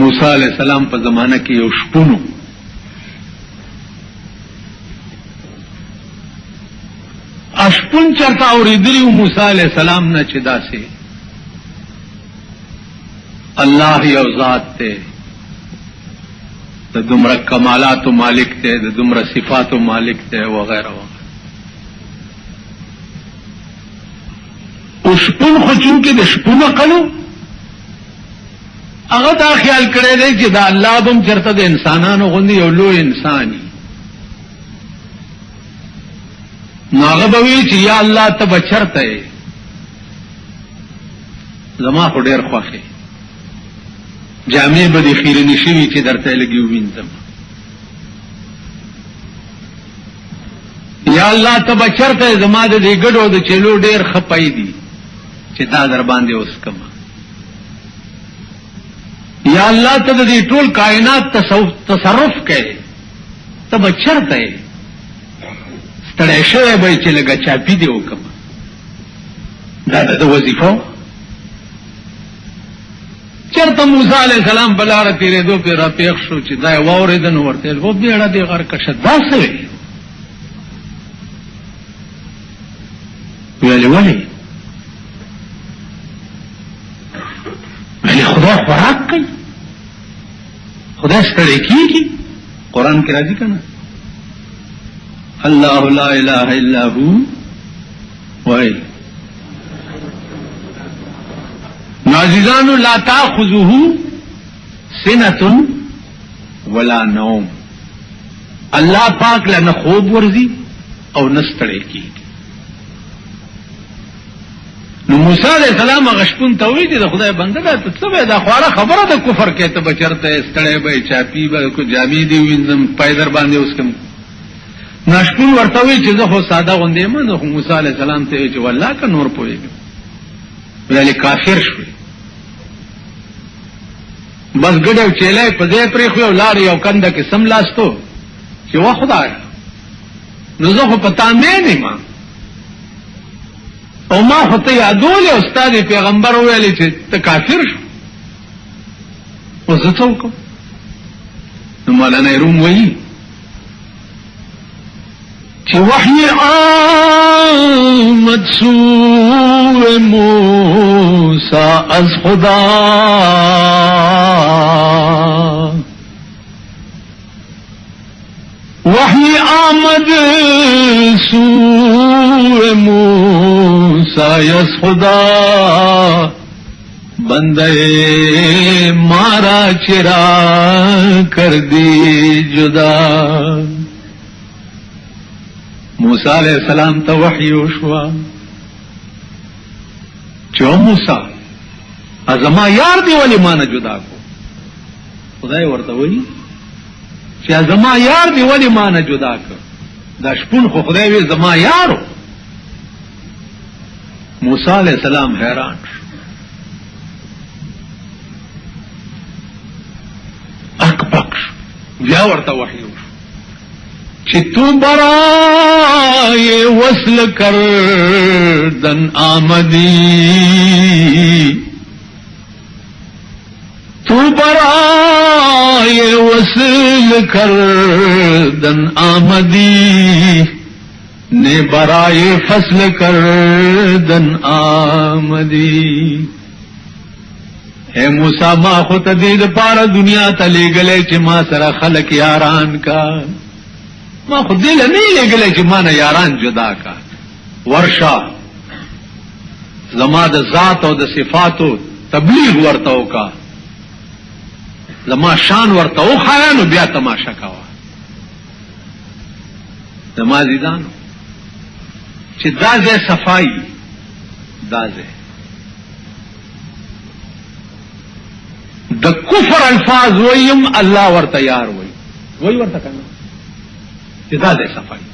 موسی علیہ السلام په زمانہ کې یو شپونو اشپون چرته اوریدلی موسی علیہ السلام نه چې داسې الله یو ذات ته د دومره کمالات مالک ته د دومره صفات مالک ته وغیرہ وغیرہ. او شپون خو چونکې د شپون قلو هغه دا خیال کړی دی چې دا الله بم چرته د انسانانو غوندې یو لوی انساني نو هغه به وی چې یا الله ته به چرته یې زما خو ډېر خوښ یې جامې به دې خیرنې شوي چې درته یې لګي ووینځم یا الله ته به چرته یې زما د دې ګډو د چلو ډېر ښه پی دي چې دا در باندې اوس کما یا الله ته د دې ټول کائنات تصرف کوي ته به چرته یې ستړی شوی به چې لږه چاپي دې وکړم دا د وظیفو چرته موسی علیہ السلام په لاره تېرېدو پې راپېښ شو چې دا یې واورېده نو ورته ویل و بېړه دې غر کشه دا څه وی ویلې ولې خدای خوراک کوي خدای ستړی کیږي قرآن کې راځي کنه الله لا اله الا هو وای نازیزانو لا تاخذه سنه ولا نوم الله پاک له خوب ورزي او نستړی کیږي. نو موسی علیہ السلام غشپون ته وی دي د خدای بنده ده ته څه دا خواره خبره د کفر کې ته بچرته ستړی به چاپی به کو جامې دی وینځم پایدر باندې اوس کوم ناشپون ورته وی چې زه خو ساده غوندې ما نو موسی علیہ السلام ته وی چې والله کا نور پويږي ولې کافر شوی بس ګډو چیلای په دې پرې خو لار یو کنده کې سملاستو چې وا خدای نو زه خو پتا نه ما او ما خو ته یادول استاد پیغمبر ویلی چې ته کافر شو او زه څه وکړم نو مولانا روم وایي چې وحی آمد سوی موسی از خدا وحی آمد سوی موسی از خدا بندے مارا چرا کر دی جدا. موسی علیہ السلام ته وحی وشوا چې موسی ازما یار دی ولی ما نه جدا کو خدای ورته وایي چې ازما یار دی ولی ما نه جدا کو دا شپون خو خدای وی زما یارو. موسی علیہ السلام حیران اکبک بیا ورته وحی وشو چې تو برای وصل کردن آمدی تو برای وصل کردن آمدی نے برای فصل کردن آمدی. اے موسیٰ ما خود دید پارا دنیا تا لے گلے چی ما سر خلق یاران کا ما خود دل نہیں لے گلے چی ما نا یاران جدا کا ورشا زما دا ذات و دا صفاتو تبلیغ ورتاو کا زما شان ورتاو خیانو بیا تماشا کوا زما زیدانو چی دازے صفائی دازے د کفر الفاظ ویم الله ورته یار وی ورته کنه چې دا دې صفائی